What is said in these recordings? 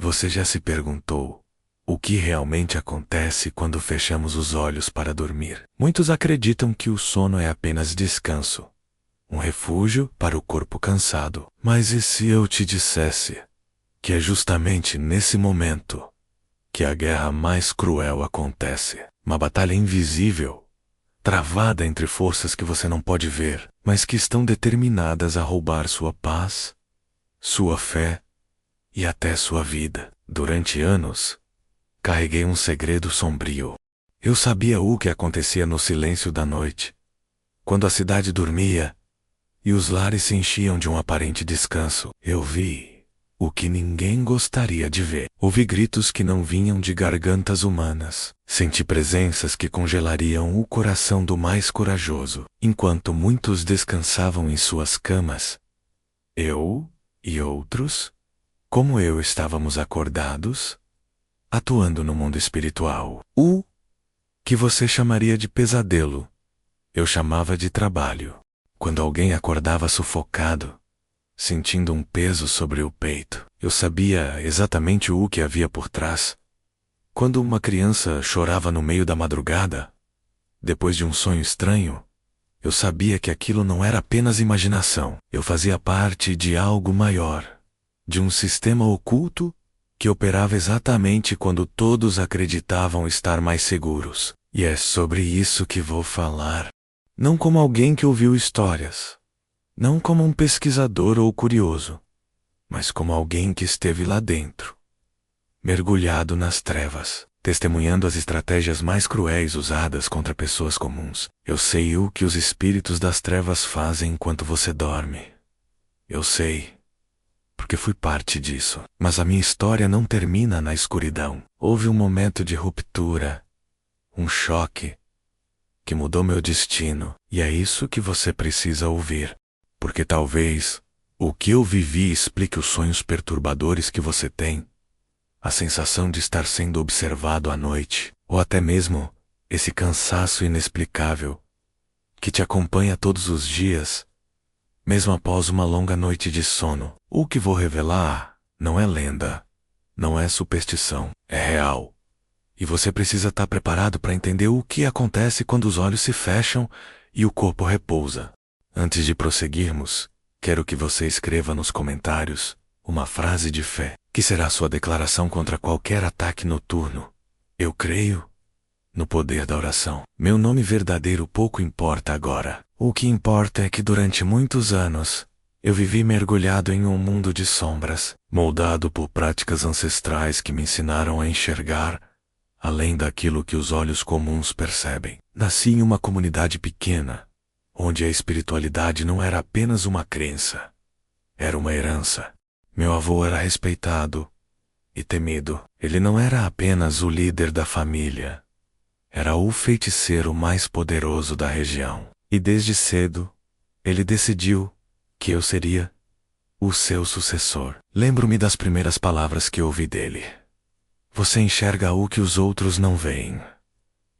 Você já se perguntou o que realmente acontece quando fechamos os olhos para dormir? Muitos acreditam que o sono é apenas descanso, um refúgio para o corpo cansado. Mas e se eu te dissesse que é justamente nesse momento que a guerra mais cruel acontece? Uma batalha invisível, travada entre forças que você não pode ver, mas que estão determinadas a roubar sua paz, sua fé e até sua vida. Durante anos, carreguei um segredo sombrio. Eu sabia o que acontecia no silêncio da noite, quando a cidade dormia e os lares se enchiam de um aparente descanso. Eu vi o que ninguém gostaria de ver. Ouvi gritos que não vinham de gargantas humanas. Senti presenças que congelariam o coração do mais corajoso. Enquanto muitos descansavam em suas camas, eu e outros, como eu, estávamos acordados, atuando no mundo espiritual. O que você chamaria de pesadelo, eu chamava de trabalho. Quando alguém acordava sufocado, sentindo um peso sobre o peito, eu sabia exatamente o que havia por trás. Quando uma criança chorava no meio da madrugada, depois de um sonho estranho, eu sabia que aquilo não era apenas imaginação. Eu fazia parte de algo maior, de um sistema oculto que operava exatamente quando todos acreditavam estar mais seguros. E é sobre isso que vou falar. Não como alguém que ouviu histórias, não como um pesquisador ou curioso, mas como alguém que esteve lá dentro, mergulhado nas trevas, testemunhando as estratégias mais cruéis usadas contra pessoas comuns. Eu sei o que os espíritos das trevas fazem enquanto você dorme. Eu sei, porque fui parte disso. Mas a minha história não termina na escuridão. Houve um momento de ruptura, um choque, que mudou meu destino, e é isso que você precisa ouvir. Porque talvez o que eu vivi explique os sonhos perturbadores que você tem, a sensação de estar sendo observado à noite, ou até mesmo esse cansaço inexplicável que te acompanha todos os dias, mesmo após uma longa noite de sono. O que vou revelar não é lenda, não é superstição, é real. E você precisa estar preparado para entender o que acontece quando os olhos se fecham e o corpo repousa. Antes de prosseguirmos, quero que você escreva nos comentários uma frase de fé, que será sua declaração contra qualquer ataque noturno. Eu creio no poder da oração. Meu nome verdadeiro pouco importa agora. O que importa é que durante muitos anos, eu vivi mergulhado em um mundo de sombras, moldado por práticas ancestrais que me ensinaram a enxergar além daquilo que os olhos comuns percebem. Nasci em uma comunidade pequena, onde a espiritualidade não era apenas uma crença, era uma herança. Meu avô era respeitado e temido. Ele não era apenas o líder da família, era o feiticeiro mais poderoso da região. E desde cedo, ele decidiu que eu seria o seu sucessor. Lembro-me das primeiras palavras que ouvi dele. Você enxerga o que os outros não veem.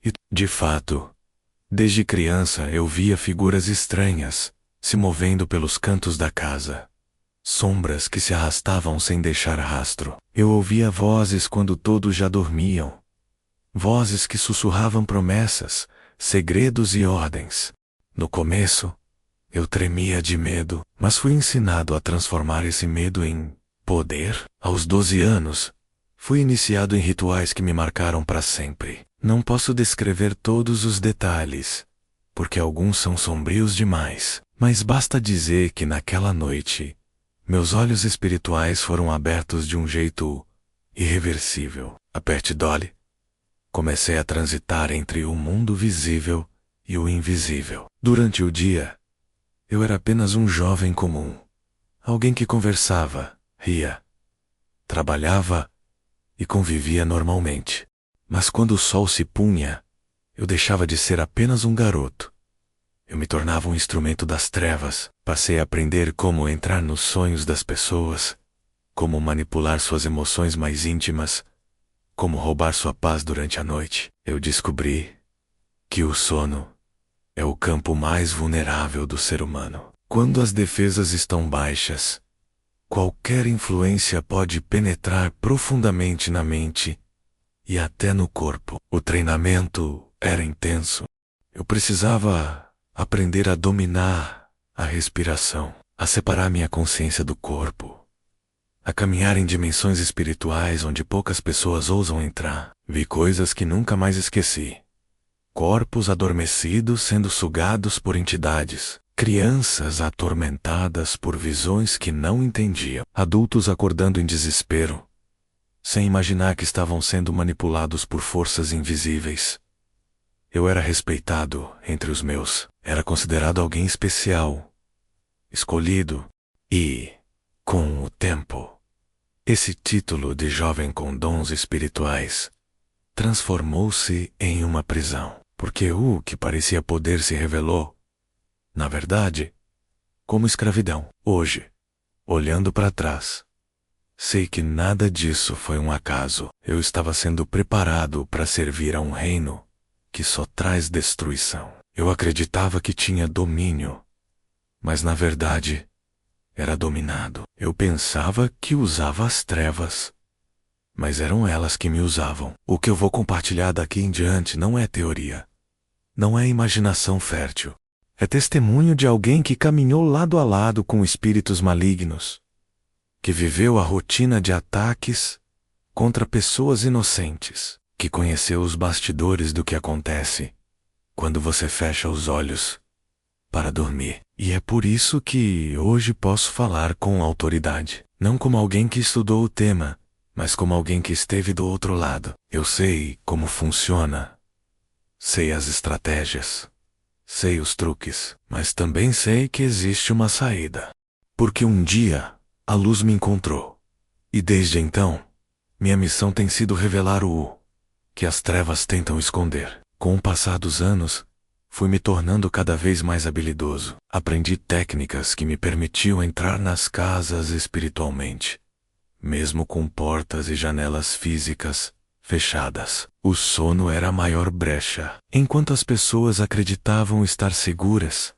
E, de fato, desde criança eu via figuras estranhas se movendo pelos cantos da casa. Sombras que se arrastavam sem deixar rastro. Eu ouvia vozes quando todos já dormiam. Vozes que sussurravam promessas, segredos e ordens. No começo, eu tremia de medo, mas fui ensinado a transformar esse medo em poder. Aos 12 anos, fui iniciado em rituais que me marcaram para sempre. Não posso descrever todos os detalhes, porque alguns são sombrios demais, mas basta dizer que naquela noite, meus olhos espirituais foram abertos de um jeito irreversível. Aperte Dolly. Comecei a transitar entre o mundo visível e o invisível. Durante o dia, eu era apenas um jovem comum, alguém que conversava, ria, trabalhava e convivia normalmente. Mas quando o sol se punha, eu deixava de ser apenas um garoto. Eu me tornava um instrumento das trevas. Passei a aprender como entrar nos sonhos das pessoas, como manipular suas emoções mais íntimas, como roubar sua paz durante a noite. Eu descobri que o sono é o campo mais vulnerável do ser humano. Quando as defesas estão baixas, Qualquer influência pode penetrar profundamente na mente e até no corpo. O treinamento era intenso. Eu precisava aprender a dominar a respiração, a separar minha consciência do corpo, a caminhar em dimensões espirituais onde poucas pessoas ousam entrar. Vi coisas que nunca mais esqueci. Corpos adormecidos sendo sugados por entidades. Crianças atormentadas por visões que não entendiam. Adultos acordando em desespero, sem imaginar que estavam sendo manipulados por forças invisíveis. Eu era respeitado entre os meus. Era considerado alguém especial, escolhido. E, com o tempo, esse título de jovem com dons espirituais transformou-se em uma prisão. Porque o que parecia poder se revelou, na verdade, como escravidão. Hoje, olhando para trás, sei que nada disso foi um acaso. Eu estava sendo preparado para servir a um reino que só traz destruição. Eu acreditava que tinha domínio, mas na verdade, era dominado. Eu pensava que usava as trevas, mas eram elas que me usavam. O que eu vou compartilhar daqui em diante não é teoria, não é imaginação fértil. É testemunho de alguém que caminhou lado a lado com espíritos malignos, que viveu a rotina de ataques contra pessoas inocentes, que conheceu os bastidores do que acontece quando você fecha os olhos para dormir. E é por isso que hoje posso falar com autoridade, não como alguém que estudou o tema, mas como alguém que esteve do outro lado. Eu sei como funciona, sei as estratégias, sei os truques, mas também sei que existe uma saída. Porque um dia, a luz me encontrou. E desde então, minha missão tem sido revelar o que as trevas tentam esconder. Com o passar dos anos, fui me tornando cada vez mais habilidoso. Aprendi técnicas que me permitiam entrar nas casas espiritualmente, mesmo com portas e janelas físicas fechadas. O sono era a maior brecha. Enquanto as pessoas acreditavam estar seguras,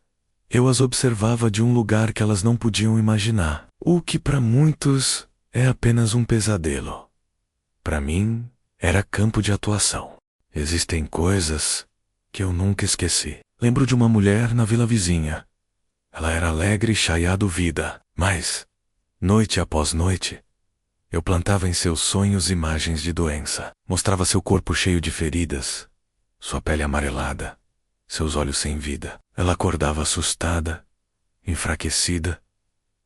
eu as observava de um lugar que elas não podiam imaginar. O que para muitos é apenas um pesadelo, para mim era campo de atuação. Existem coisas que eu nunca esqueci. Lembro de uma mulher na vila vizinha. Ela era alegre e cheia de vida, mas, noite após noite, eu plantava em seus sonhos imagens de doença. Mostrava seu corpo cheio de feridas, sua pele amarelada, seus olhos sem vida. Ela acordava assustada, enfraquecida,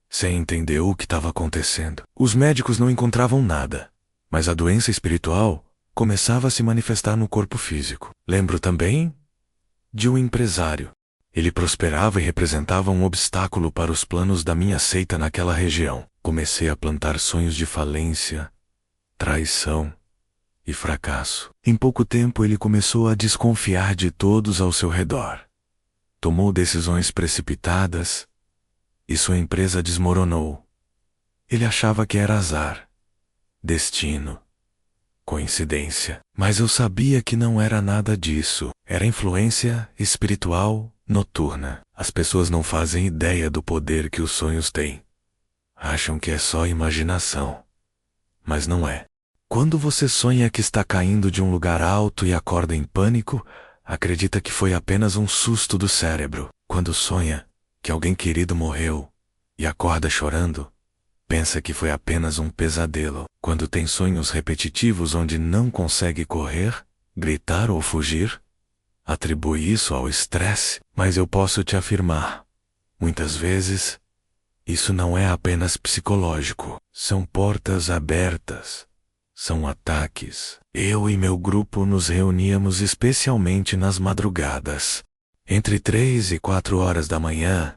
sem entender o que estava acontecendo. Os médicos não encontravam nada, mas a doença espiritual começava a se manifestar no corpo físico. Lembro também de um empresário. Ele prosperava e representava um obstáculo para os planos da minha seita naquela região. Comecei a plantar sonhos de falência, traição e fracasso. Em pouco tempo ele começou a desconfiar de todos ao seu redor. Tomou decisões precipitadas e sua empresa desmoronou. Ele achava que era azar, destino, coincidência. Mas eu sabia que não era nada disso. Era influência espiritual noturna. As pessoas não fazem ideia do poder que os sonhos têm. Acham que é só imaginação, mas não é. Quando você sonha que está caindo de um lugar alto e acorda em pânico, acredita que foi apenas um susto do cérebro. Quando sonha que alguém querido morreu e acorda chorando, pensa que foi apenas um pesadelo. Quando tem sonhos repetitivos onde não consegue correr, gritar ou fugir, atribui isso ao estresse. Mas eu posso te afirmar, muitas vezes, isso não é apenas psicológico. São portas abertas. São ataques. Eu e meu grupo nos reuníamos especialmente nas madrugadas. Entre 3 e 4 horas da manhã,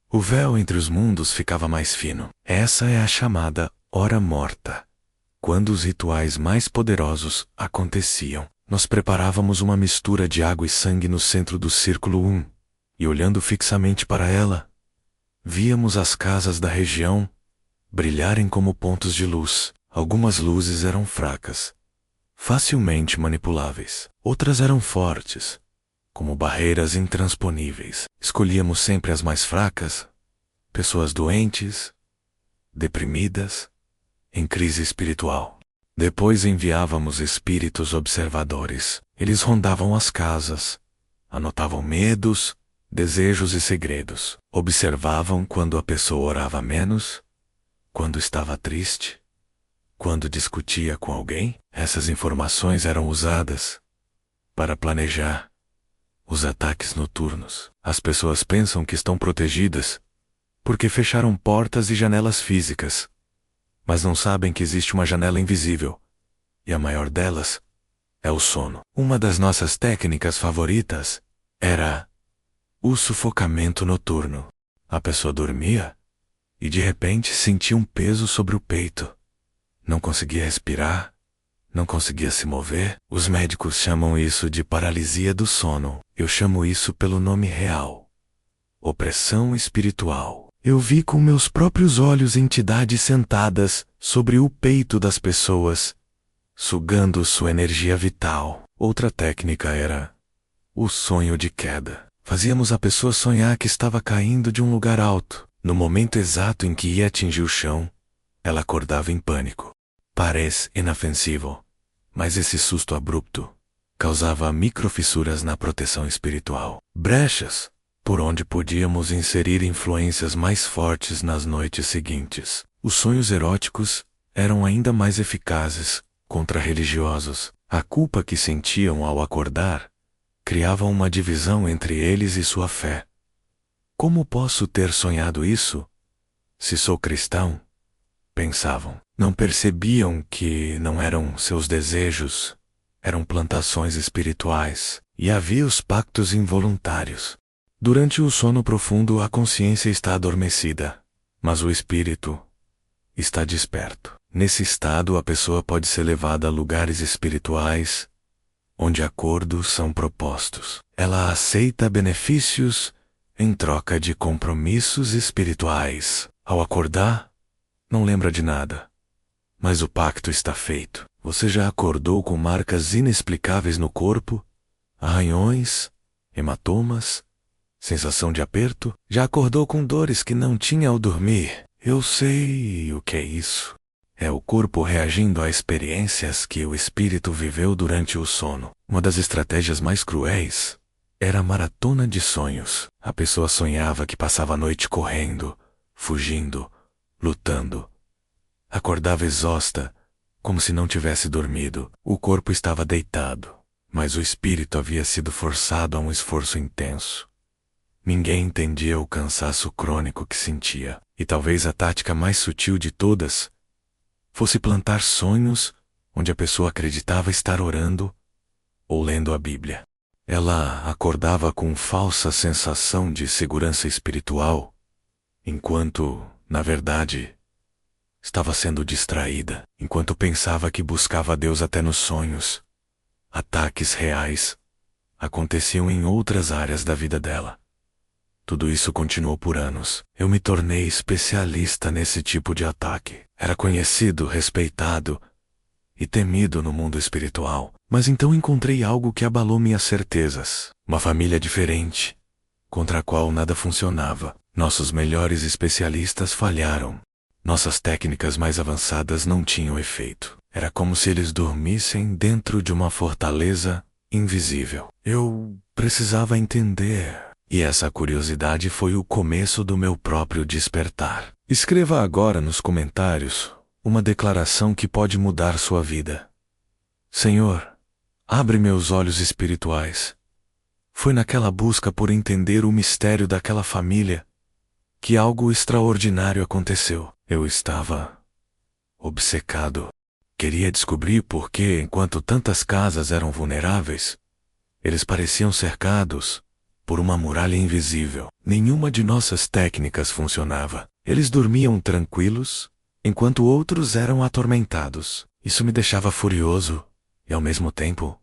o véu entre os mundos ficava mais fino. Essa é a chamada hora morta, quando os rituais mais poderosos aconteciam. Nós preparávamos uma mistura de água e sangue no centro do círculo 1, e olhando fixamente para ela, víamos as casas da região brilharem como pontos de luz. Algumas luzes eram fracas, facilmente manipuláveis. Outras eram fortes, como barreiras intransponíveis. Escolhíamos sempre as mais fracas, pessoas doentes, deprimidas, em crise espiritual. Depois enviávamos espíritos observadores. Eles rondavam as casas, anotavam medos, desejos e segredos. Observavam quando a pessoa orava menos, quando estava triste, quando discutia com alguém. Essas informações eram usadas para planejar os ataques noturnos. As pessoas pensam que estão protegidas porque fecharam portas e janelas físicas, mas não sabem que existe uma janela invisível, e a maior delas é o sono. Uma das nossas técnicas favoritas era o sufocamento noturno. A pessoa dormia e de repente sentia um peso sobre o peito. Não conseguia respirar, não conseguia se mover. Os médicos chamam isso de paralisia do sono. Eu chamo isso pelo nome real: opressão espiritual. Eu vi com meus próprios olhos entidades sentadas sobre o peito das pessoas, sugando sua energia vital. Outra técnica era o sonho de queda. Fazíamos a pessoa sonhar que estava caindo de um lugar alto. No momento exato em que ia atingir o chão, ela acordava em pânico. Parece inofensivo, mas esse susto abrupto causava microfissuras na proteção espiritual. Brechas por onde podíamos inserir influências mais fortes nas noites seguintes. Os sonhos eróticos eram ainda mais eficazes contra religiosos. A culpa que sentiam ao acordar criava uma divisão entre eles e sua fé. Como posso ter sonhado isso, se sou cristão? Pensavam. Não percebiam que não eram seus desejos, eram plantações espirituais, e havia os pactos involuntários. Durante o sono profundo, a consciência está adormecida, mas o espírito está desperto. Nesse estado, a pessoa pode ser levada a lugares espirituais, onde acordos são propostos. Ela aceita benefícios em troca de compromissos espirituais. Ao acordar, não lembra de nada, mas o pacto está feito. Você já acordou com marcas inexplicáveis no corpo, arranhões, hematomas, sensação de aperto? Já acordou com dores que não tinha ao dormir? Eu sei o que é isso. É o corpo reagindo a experiências que o espírito viveu durante o sono. Uma das estratégias mais cruéis era a maratona de sonhos. A pessoa sonhava que passava a noite correndo, fugindo, lutando. Acordava exausta, como se não tivesse dormido. O corpo estava deitado, mas o espírito havia sido forçado a um esforço intenso. Ninguém entendia o cansaço crônico que sentia, e talvez a tática mais sutil de todas fosse plantar sonhos onde a pessoa acreditava estar orando ou lendo a Bíblia. Ela acordava com falsa sensação de segurança espiritual, enquanto, na verdade, estava sendo distraída. Enquanto pensava que buscava a Deus até nos sonhos, ataques reais aconteciam em outras áreas da vida dela. Tudo isso continuou por anos. Eu me tornei especialista nesse tipo de ataque. Era conhecido, respeitado e temido no mundo espiritual. Mas então encontrei algo que abalou minhas certezas. Uma família diferente, contra a qual nada funcionava. Nossos melhores especialistas falharam. Nossas técnicas mais avançadas não tinham efeito. Era como se eles dormissem dentro de uma fortaleza invisível. Eu precisava entender. E essa curiosidade foi o começo do meu próprio despertar. Escreva agora nos comentários uma declaração que pode mudar sua vida. Senhor, abre meus olhos espirituais. Foi naquela busca por entender o mistério daquela família que algo extraordinário aconteceu. Eu estava obcecado. Queria descobrir por que, enquanto tantas casas eram vulneráveis, eles pareciam cercados por uma muralha invisível. Nenhuma de nossas técnicas funcionava. Eles dormiam tranquilos, enquanto outros eram atormentados. Isso me deixava furioso e, ao mesmo tempo,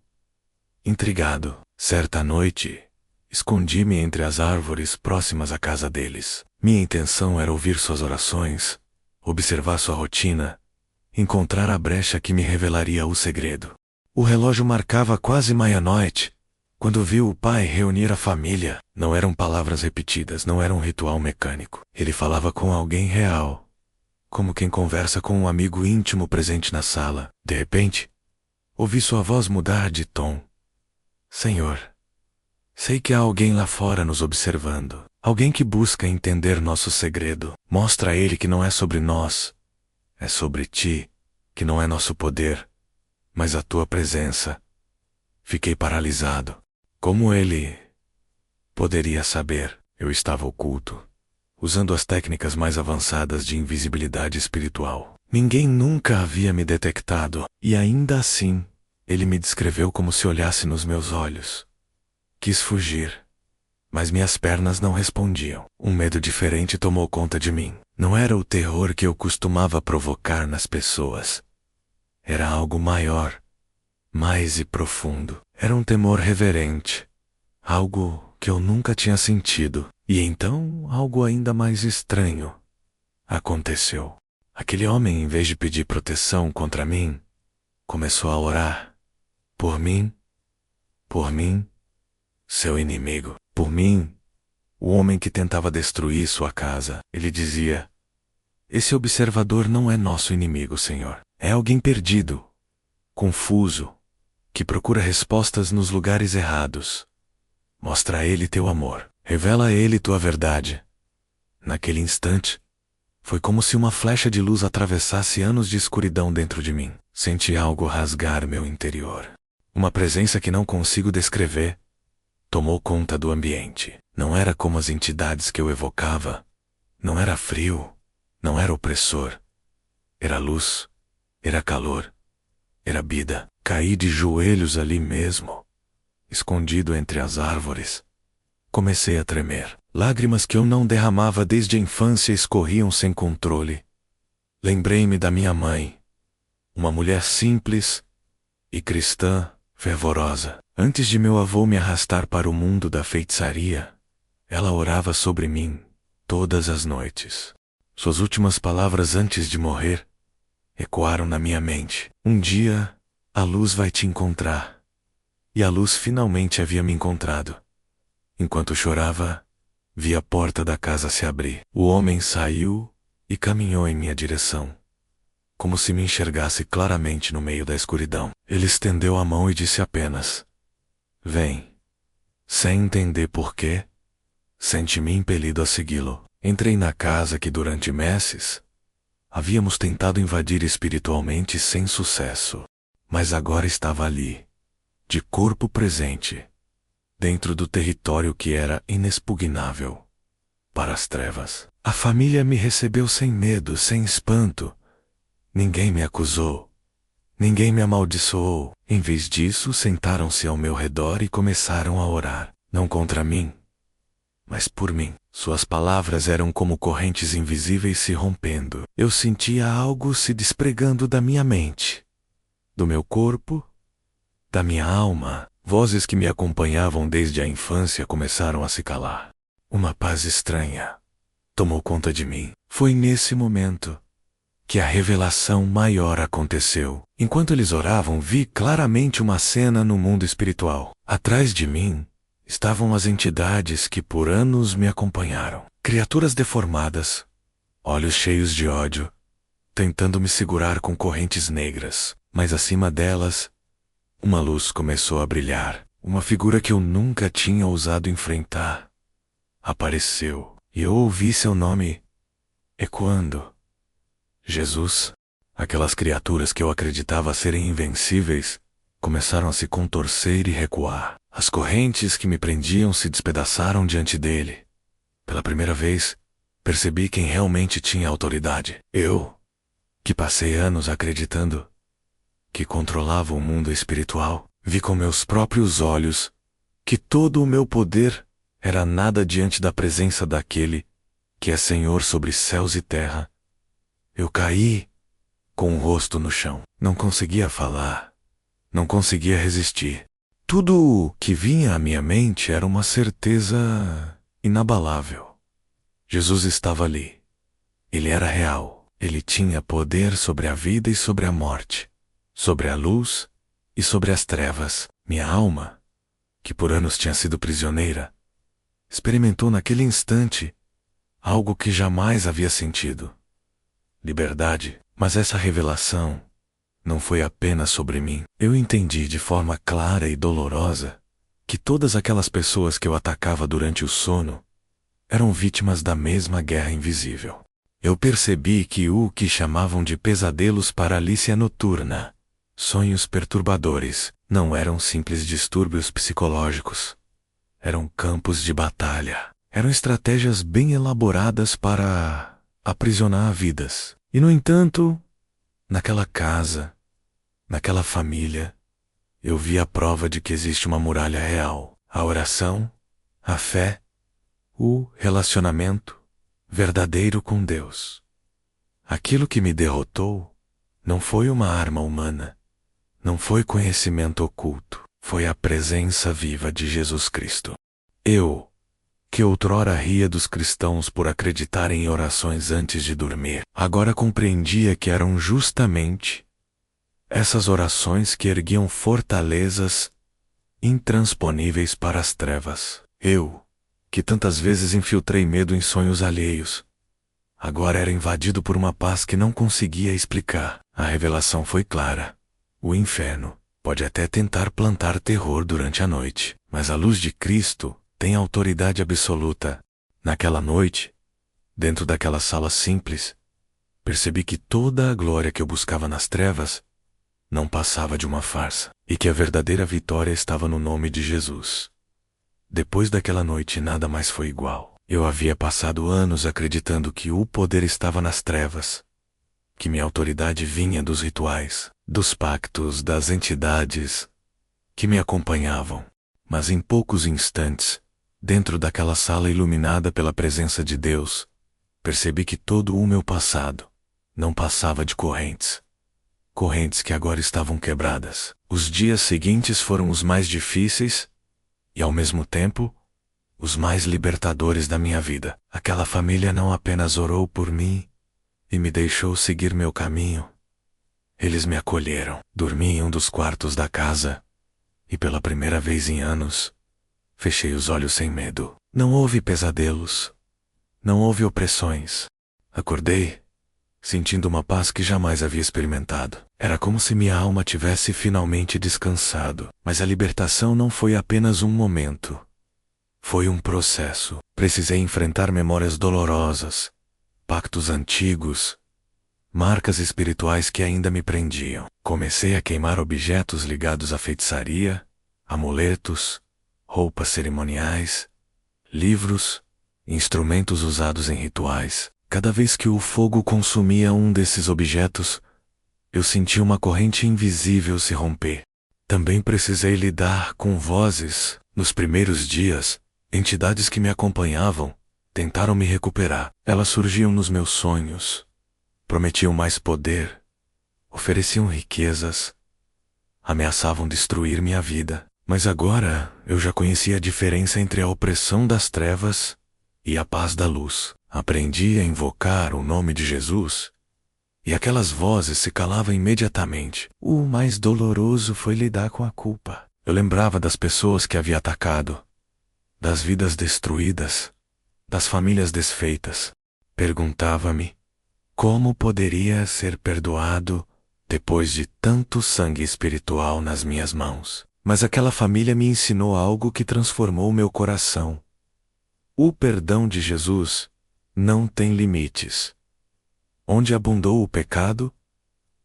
intrigado. Certa noite, escondi-me entre as árvores próximas à casa deles. Minha intenção era ouvir suas orações, observar sua rotina, encontrar a brecha que me revelaria o segredo. O relógio marcava quase meia-noite, quando viu o pai reunir a família. Não eram palavras repetidas, não era um ritual mecânico. Ele falava com alguém real, como quem conversa com um amigo íntimo presente na sala. De repente, ouvi sua voz mudar de tom. Senhor, sei que há alguém lá fora nos observando. Alguém que busca entender nosso segredo. Mostra a ele que não é sobre nós, é sobre ti, que não é nosso poder, mas a tua presença. Fiquei paralisado. Como ele poderia saber? Eu estava oculto, usando as técnicas mais avançadas de invisibilidade espiritual. Ninguém nunca havia me detectado, e ainda assim, ele me descreveu como se olhasse nos meus olhos. Quis fugir, mas minhas pernas não respondiam. Um medo diferente tomou conta de mim. Não era o terror que eu costumava provocar nas pessoas. Era algo maior, mais e profundo. Era um temor reverente, algo que eu nunca tinha sentido. E então, algo ainda mais estranho aconteceu. Aquele homem, em vez de pedir proteção contra mim, começou a orar. Por mim, seu inimigo. Por mim, o homem que tentava destruir sua casa. Ele dizia: esse observador não é nosso inimigo, Senhor. É alguém perdido, confuso, que procura respostas nos lugares errados. Mostra a ele teu amor. Revela a ele tua verdade. Naquele instante, foi como se uma flecha de luz atravessasse anos de escuridão dentro de mim. Senti algo rasgar meu interior. Uma presença que não consigo descrever tomou conta do ambiente. Não era como as entidades que eu evocava. Não era frio, não era opressor. Era luz, era calor, era vida. Caí de joelhos ali mesmo, escondido entre as árvores. Comecei a tremer. Lágrimas que eu não derramava desde a infância escorriam sem controle. Lembrei-me da minha mãe, uma mulher simples e cristã, fervorosa. Antes de meu avô me arrastar para o mundo da feitiçaria, ela orava sobre mim todas as noites. Suas últimas palavras antes de morrer ecoaram na minha mente. Um dia, a luz vai te encontrar. E a luz finalmente havia me encontrado. Enquanto chorava, vi a porta da casa se abrir. O homem saiu e caminhou em minha direção, como se me enxergasse claramente no meio da escuridão. Ele estendeu a mão e disse apenas: vem. Sem entender porquê, senti-me impelido a segui-lo. Entrei na casa que durante meses havíamos tentado invadir espiritualmente sem sucesso. Mas agora estava ali, de corpo presente, dentro do território que era inexpugnável para as trevas. A família me recebeu sem medo, sem espanto. Ninguém me acusou. Ninguém me amaldiçoou. Em vez disso, sentaram-se ao meu redor e começaram a orar. Não contra mim, mas por mim. Suas palavras eram como correntes invisíveis se rompendo. Eu sentia algo se despregando da minha mente, do meu corpo, da minha alma. Vozes que me acompanhavam desde a infância começaram a se calar. Uma paz estranha tomou conta de mim. Foi nesse momento que a revelação maior aconteceu. Enquanto eles oravam, vi claramente uma cena no mundo espiritual. Atrás de mim estavam as entidades que por anos me acompanharam. Criaturas deformadas, olhos cheios de ódio, tentando me segurar com correntes negras. Mas acima delas, uma luz começou a brilhar. Uma figura que eu nunca tinha ousado enfrentar apareceu, e eu ouvi seu nome ecoando. Jesus. Aquelas criaturas que eu acreditava serem invencíveis começaram a se contorcer e recuar. As correntes que me prendiam se despedaçaram diante dele. Pela primeira vez, percebi quem realmente tinha autoridade. Eu, que passei anos acreditando que controlava o mundo espiritual, vi com meus próprios olhos que todo o meu poder era nada diante da presença daquele que é Senhor sobre céus e terra. Eu caí com o rosto no chão. Não conseguia falar. Não conseguia resistir. Tudo o que vinha à minha mente era uma certeza inabalável. Jesus estava ali. Ele era real. Ele tinha poder sobre a vida e sobre a morte, sobre a luz e sobre as trevas. Minha alma, que por anos tinha sido prisioneira, experimentou naquele instante algo que jamais havia sentido: liberdade. Mas essa revelação não foi apenas sobre mim. Eu entendi de forma clara e dolorosa que todas aquelas pessoas que eu atacava durante o sono eram vítimas da mesma guerra invisível. Eu percebi que o que chamavam de pesadelos, paralícia noturna, sonhos perturbadores, não eram simples distúrbios psicológicos. Eram campos de batalha. Eram estratégias bem elaboradas para aprisionar vidas. E, no entanto, naquela casa, naquela família, eu vi a prova de que existe uma muralha real. A oração, a fé, o relacionamento verdadeiro com Deus. Aquilo que me derrotou não foi uma arma humana, não foi conhecimento oculto, foi a presença viva de Jesus Cristo. Eu, que outrora ria dos cristãos por acreditarem em orações antes de dormir, agora compreendia que eram justamente essas orações que erguiam fortalezas intransponíveis para as trevas. Eu, que tantas vezes infiltrei medo em sonhos alheios, agora era invadido por uma paz que não conseguia explicar. A revelação foi clara. O inferno pode até tentar plantar terror durante a noite, mas a luz de Cristo tem autoridade absoluta. Naquela noite, dentro daquela sala simples, percebi que toda a glória que eu buscava nas trevas não passava de uma farsa, e que a verdadeira vitória estava no nome de Jesus. Depois daquela noite nada mais foi igual. Eu havia passado anos acreditando que o poder estava nas trevas, que minha autoridade vinha dos rituais, dos pactos, das entidades que me acompanhavam. Mas em poucos instantes, dentro daquela sala iluminada pela presença de Deus, percebi que todo o meu passado não passava de correntes. Correntes que agora estavam quebradas. Os dias seguintes foram os mais difíceis e, ao mesmo tempo, os mais libertadores da minha vida. Aquela família não apenas orou por mim e me deixou seguir meu caminho. Eles me acolheram. Dormi em um dos quartos da casa e, pela primeira vez em anos, fechei os olhos sem medo. Não houve pesadelos. Não houve opressões. Acordei, sentindo uma paz que jamais havia experimentado. Era como se minha alma tivesse finalmente descansado. Mas a libertação não foi apenas um momento. Foi um processo. Precisei enfrentar memórias dolorosas, pactos antigos, marcas espirituais que ainda me prendiam. Comecei a queimar objetos ligados à feitiçaria, amuletos, roupas cerimoniais, livros, instrumentos usados em rituais. Cada vez que o fogo consumia um desses objetos, eu sentia uma corrente invisível se romper. Também precisei lidar com vozes. Nos primeiros dias, entidades que me acompanhavam tentaram me recuperar. Elas surgiam nos meus sonhos, prometiam mais poder, ofereciam riquezas, ameaçavam destruir minha vida. Mas agora eu já conhecia a diferença entre a opressão das trevas e a paz da luz. Aprendi a invocar o nome de Jesus, e aquelas vozes se calavam imediatamente. O mais doloroso foi lidar com a culpa. Eu lembrava das pessoas que havia atacado, das vidas destruídas, das famílias desfeitas. Perguntava-me como poderia ser perdoado depois de tanto sangue espiritual nas minhas mãos. Mas aquela família me ensinou algo que transformou meu coração. O perdão de Jesus não tem limites. Onde abundou o pecado,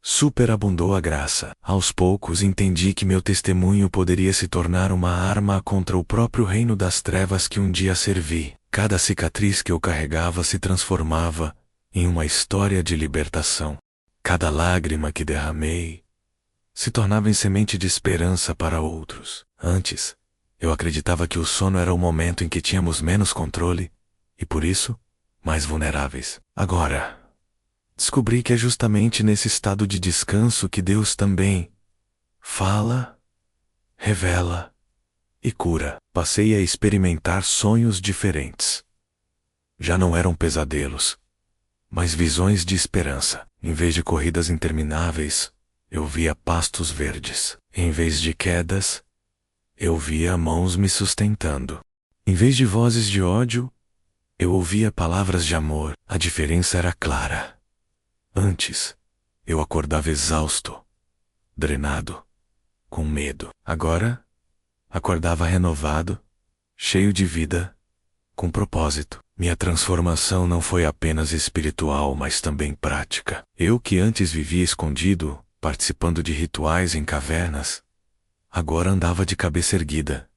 superabundou a graça. Aos poucos entendi que meu testemunho poderia se tornar uma arma contra o próprio reino das trevas que um dia servi. Cada cicatriz que eu carregava se transformava em uma história de libertação. Cada lágrima que derramei se tornava em semente de esperança para outros. Antes, eu acreditava que o sono era o momento em que tínhamos menos controle e, por isso, mais vulneráveis. Agora, descobri que é justamente nesse estado de descanso que Deus também fala, revela e cura. Passei a experimentar sonhos diferentes. Já não eram pesadelos, mas visões de esperança. Em vez de corridas intermináveis, eu via pastos verdes. Em vez de quedas, eu via mãos me sustentando. Em vez de vozes de ódio, eu ouvia palavras de amor. A diferença era clara. Antes, eu acordava exausto, drenado, com medo. Agora, acordava renovado, cheio de vida, com propósito. Minha transformação não foi apenas espiritual, mas também prática. Eu que antes vivia escondido, participando de rituais em cavernas, agora andava de cabeça erguida,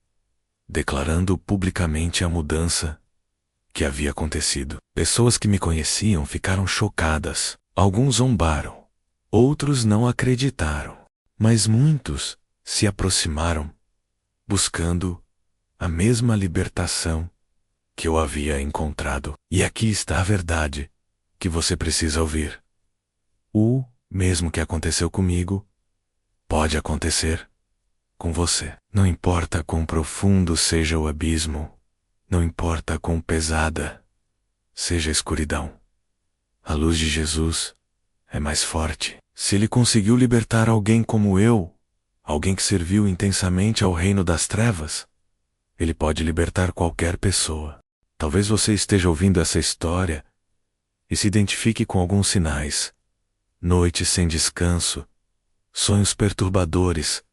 declarando publicamente a mudança que havia acontecido. Pessoas que me conheciam ficaram chocadas. Alguns zombaram, outros não acreditaram, mas muitos se aproximaram, buscando a mesma libertação que eu havia encontrado. E aqui está a verdade que você precisa ouvir. O mesmo que aconteceu comigo pode acontecer com você. Não importa quão profundo seja o abismo, não importa quão pesada seja a escuridão, a luz de Jesus é mais forte. Se ele conseguiu libertar alguém como eu, alguém que serviu intensamente ao reino das trevas, ele pode libertar qualquer pessoa. Talvez você esteja ouvindo essa história e se identifique com alguns sinais: noites sem descanso, sonhos perturbadores,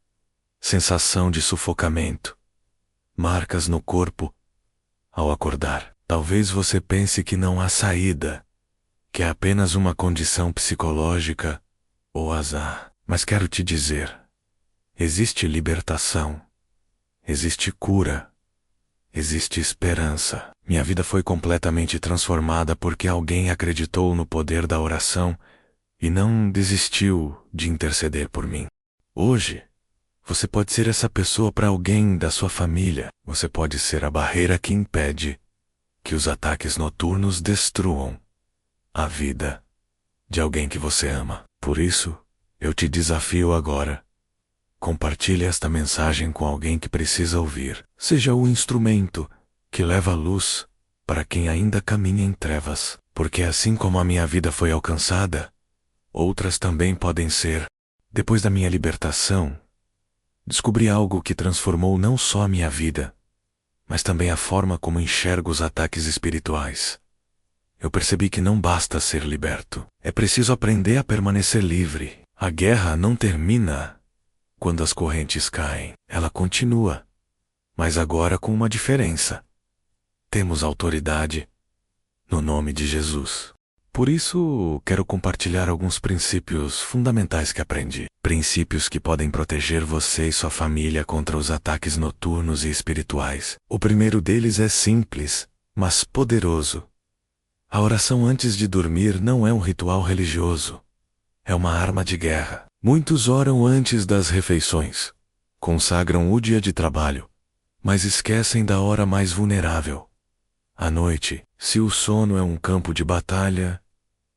sensação de sufocamento, marcas no corpo ao acordar. Talvez você pense que não há saída, que é apenas uma condição psicológica ou azar. Mas quero te dizer, existe libertação, existe cura, existe esperança. Minha vida foi completamente transformada porque alguém acreditou no poder da oração e não desistiu de interceder por mim. Hoje, você pode ser essa pessoa para alguém da sua família. Você pode ser a barreira que impede que os ataques noturnos destruam a vida de alguém que você ama. Por isso, eu te desafio agora. Compartilhe esta mensagem com alguém que precisa ouvir. Seja o instrumento que leva a luz para quem ainda caminha em trevas. Porque assim como a minha vida foi alcançada, outras também podem ser. Depois da minha libertação, descobri algo que transformou não só a minha vida, mas também a forma como enxergo os ataques espirituais. Eu percebi que não basta ser liberto. É preciso aprender a permanecer livre. A guerra não termina quando as correntes caem. Ela continua, mas agora com uma diferença. Temos autoridade no nome de Jesus. Por isso, quero compartilhar alguns princípios fundamentais que aprendi. Princípios que podem proteger você e sua família contra os ataques noturnos e espirituais. O primeiro deles é simples, mas poderoso. A oração antes de dormir não é um ritual religioso. É uma arma de guerra. Muitos oram antes das refeições, consagram o dia de trabalho, mas esquecem da hora mais vulnerável. À noite, se o sono é um campo de batalha,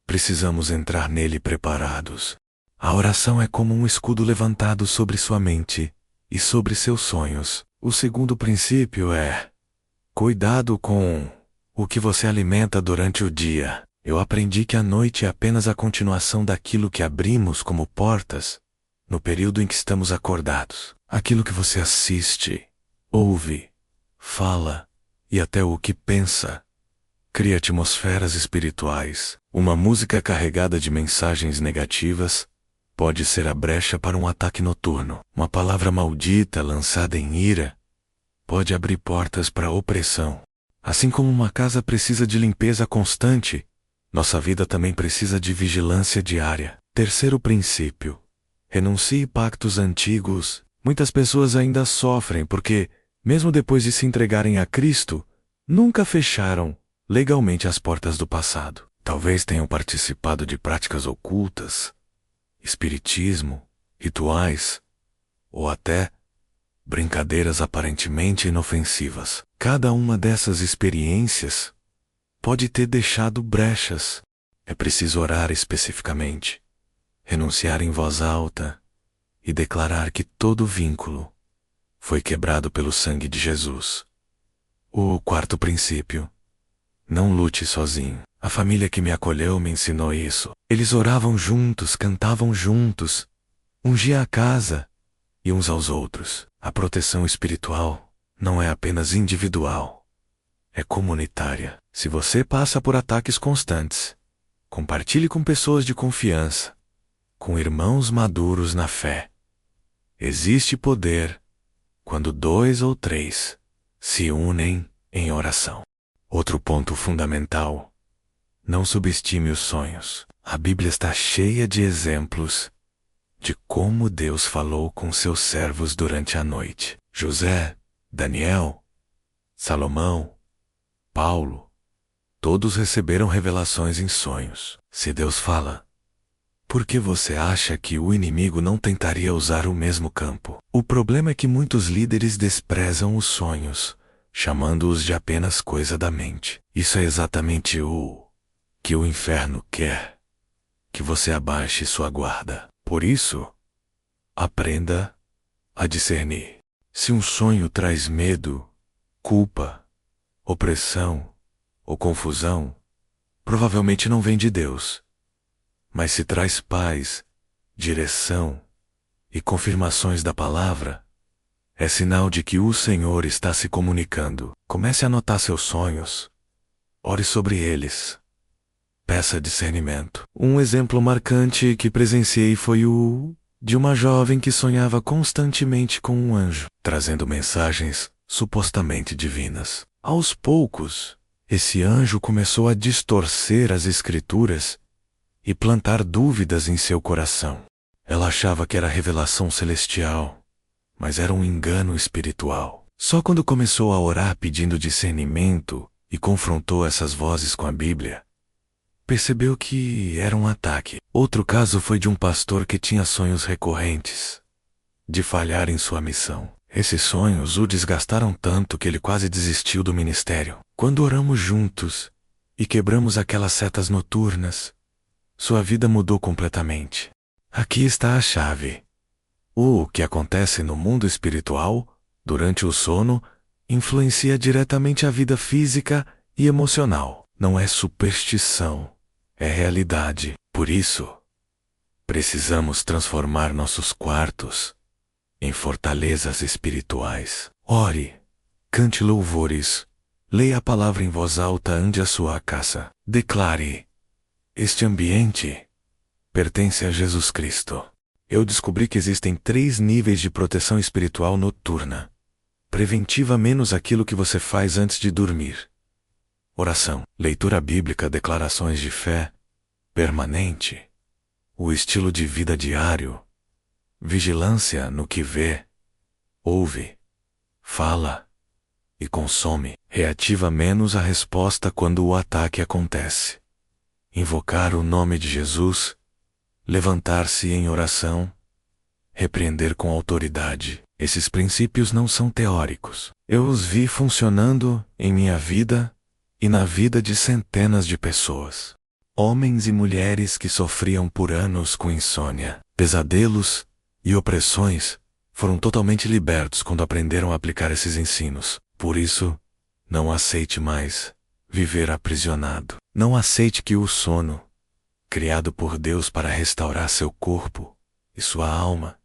precisamos entrar nele preparados. A oração é como um escudo levantado sobre sua mente e sobre seus sonhos. O segundo princípio é: cuidado com o que você alimenta durante o dia. Eu aprendi que a noite é apenas a continuação daquilo que abrimos como portas no período em que estamos acordados. Aquilo que você assiste, ouve, fala e até o que pensa cria atmosferas espirituais. Uma música carregada de mensagens negativas pode ser a brecha para um ataque noturno. Uma palavra maldita lançada em ira pode abrir portas para a opressão. Assim como uma casa precisa de limpeza constante, nossa vida também precisa de vigilância diária. Terceiro princípio: renuncie pactos antigos. Muitas pessoas ainda sofrem porque, mesmo depois de se entregarem a Cristo, nunca fecharam legalmente as portas do passado. Talvez tenham participado de práticas ocultas, espiritismo, rituais, ou até brincadeiras aparentemente inofensivas. Cada uma dessas experiências pode ter deixado brechas. É preciso orar especificamente, renunciar em voz alta e declarar que todo vínculo foi quebrado pelo sangue de Jesus. O quarto princípio: não lute sozinho. A família que me acolheu me ensinou isso. Eles oravam juntos, cantavam juntos, ungiam a casa e uns aos outros. A proteção espiritual não é apenas individual, é comunitária. Se você passa por ataques constantes, Compartilhe com pessoas de confiança, com irmãos maduros na fé. Existe poder quando 2 ou 3 se unem em oração. Outro ponto fundamental: não subestime os sonhos. A Bíblia está cheia de exemplos de como Deus falou com seus servos durante a noite. José, Daniel, Salomão, Paulo, todos receberam revelações em sonhos. Se Deus fala, por que você acha que o inimigo não tentaria usar o mesmo campo? O problema é que muitos líderes desprezam os sonhos, chamando-os de apenas coisa da mente. Isso é exatamente o que o inferno quer, que você abaixe sua guarda. Por isso, aprenda a discernir. Se um sonho traz medo, culpa, opressão ou confusão, provavelmente não vem de Deus. Mas se traz paz, direção e confirmações da palavra, é sinal de que o Senhor está se comunicando. Comece a anotar seus sonhos. Ore sobre eles. Peça discernimento. Um exemplo marcante que presenciei foi o de uma jovem que sonhava constantemente com um anjo, trazendo mensagens supostamente divinas. Aos poucos, esse anjo começou a distorcer as escrituras e plantar dúvidas em seu coração. Ela achava que era revelação celestial, mas era um engano espiritual. Só quando começou a orar pedindo discernimento e confrontou essas vozes com a Bíblia, percebeu que era um ataque. Outro caso foi de um pastor que tinha sonhos recorrentes de falhar em sua missão. Esses sonhos o desgastaram tanto que ele quase desistiu do ministério. Quando oramos juntos e quebramos aquelas setas noturnas, sua vida mudou completamente. Aqui está a chave. O que acontece no mundo espiritual, durante o sono, influencia diretamente a vida física e emocional. Não é superstição, é realidade. Por isso, precisamos transformar nossos quartos em fortalezas espirituais. Ore, cante louvores, leia a palavra em voz alta ante a sua casa. Declare: este ambiente pertence a Jesus Cristo. Eu descobri que existem 3 níveis de proteção espiritual noturna. Preventiva menos aquilo que você faz antes de dormir. Oração, leitura bíblica, declarações de fé, permanente. O estilo de vida diário. Vigilância no que vê, ouve, fala e consome. Reativa menos a resposta quando o ataque acontece. Invocar o nome de Jesus, levantar-se em oração, repreender com autoridade. Esses princípios não são teóricos. Eu os vi funcionando em minha vida e na vida de centenas de pessoas. Homens e mulheres que sofriam por anos com insônia, pesadelos e opressões foram totalmente libertos quando aprenderam a aplicar esses ensinos. Por isso, não aceite mais viver aprisionado. Não aceite que o sono, criado por Deus para restaurar seu corpo e sua alma,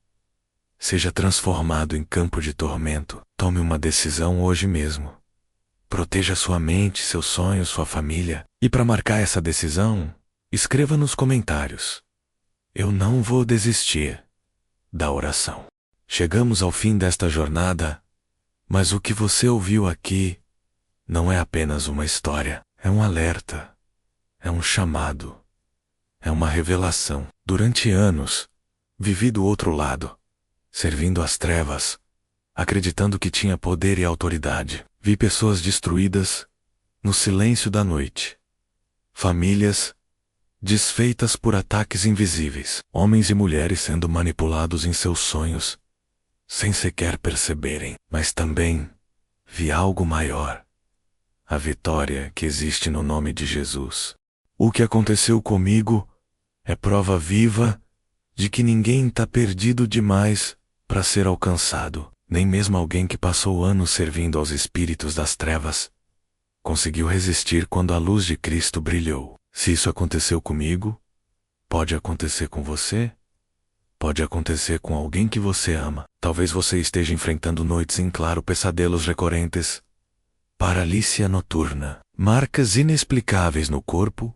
seja transformado em campo de tormento. Tome uma decisão hoje mesmo. Proteja sua mente, seus sonhos, sua família. E para marcar essa decisão, escreva nos comentários: eu não vou desistir da oração. Chegamos ao fim desta jornada, mas o que você ouviu aqui não é apenas uma história, é um alerta, é um chamado, é uma revelação. Durante anos, vivi do outro lado, servindo às trevas, acreditando que tinha poder e autoridade. Vi pessoas destruídas no silêncio da noite, famílias desfeitas por ataques invisíveis, homens e mulheres sendo manipulados em seus sonhos, sem sequer perceberem. Mas também vi algo maior: a vitória que existe no nome de Jesus. O que aconteceu comigo é prova viva de que ninguém está perdido demais para ser alcançado. Nem mesmo alguém que passou anos servindo aos espíritos das trevas conseguiu resistir quando a luz de Cristo brilhou. Se isso aconteceu comigo, pode acontecer com você, pode acontecer com alguém que você ama. Talvez você esteja enfrentando noites em claro, pesadelos recorrentes, paralícia noturna, marcas inexplicáveis no corpo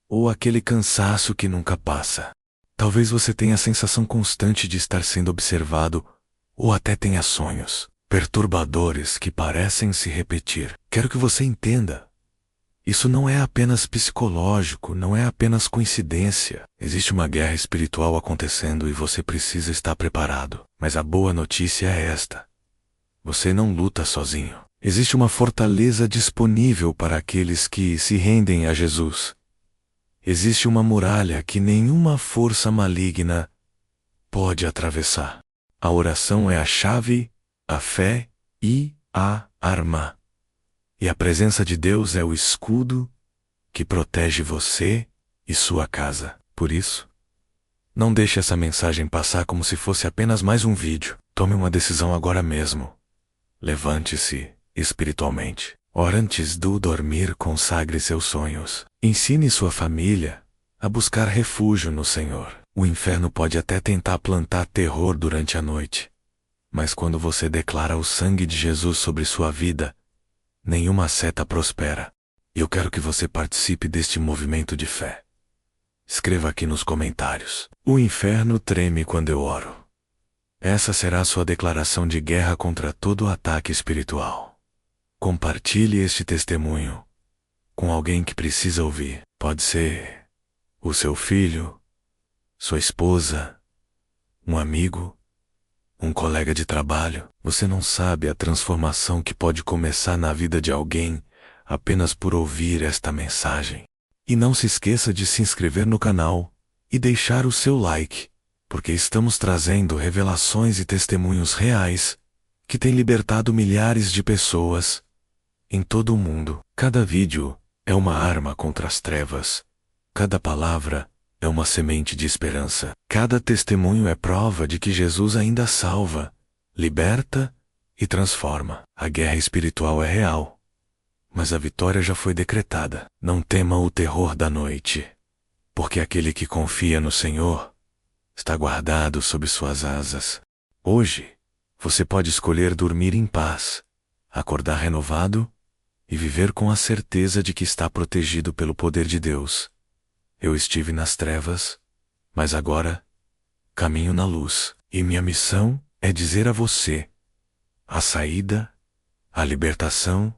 ou aquele cansaço que nunca passa. Talvez você tenha a sensação constante de estar sendo observado, ou até tenha sonhos perturbadores que parecem se repetir. Quero que você entenda. Isso não é apenas psicológico, não é apenas coincidência. Existe uma guerra espiritual acontecendo e você precisa estar preparado. Mas a boa notícia é esta: você não luta sozinho. Existe uma fortaleza disponível para aqueles que se rendem a Jesus. Existe uma muralha que nenhuma força maligna pode atravessar. A oração é a chave, a fé e a arma. E a presença de Deus é o escudo que protege você e sua casa. Por isso, não deixe essa mensagem passar como se fosse apenas mais um vídeo. Tome uma decisão agora mesmo. Levante-se espiritualmente. Ora antes do dormir, consagre seus sonhos. Ensine sua família a buscar refúgio no Senhor. O inferno pode até tentar plantar terror durante a noite, mas quando você declara o sangue de Jesus sobre sua vida, nenhuma seta prospera. Eu quero que você participe deste movimento de fé. Escreva aqui nos comentários: o inferno treme quando eu oro. Essa será a sua declaração de guerra contra todo ataque espiritual. Compartilhe este testemunho com alguém que precisa ouvir. Pode ser o seu filho, sua esposa, um amigo, um colega de trabalho. Você não sabe a transformação que pode começar na vida de alguém apenas por ouvir esta mensagem. E não se esqueça de se inscrever no canal e deixar o seu like, porque estamos trazendo revelações e testemunhos reais que têm libertado milhares de pessoas em todo o mundo. Cada vídeo é uma arma contra as trevas. Cada palavra é uma semente de esperança. Cada testemunho é prova de que Jesus ainda salva, liberta e transforma. A guerra espiritual é real, mas a vitória já foi decretada. Não tema o terror da noite, porque aquele que confia no Senhor está guardado sob suas asas. Hoje, você pode escolher dormir em paz, acordar renovado e viver com a certeza de que está protegido pelo poder de Deus. Eu estive nas trevas, mas agora caminho na luz. E minha missão é dizer a você a saída, a libertação,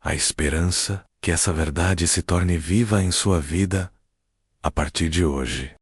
a esperança, que essa verdade se torne viva em sua vida a partir de hoje.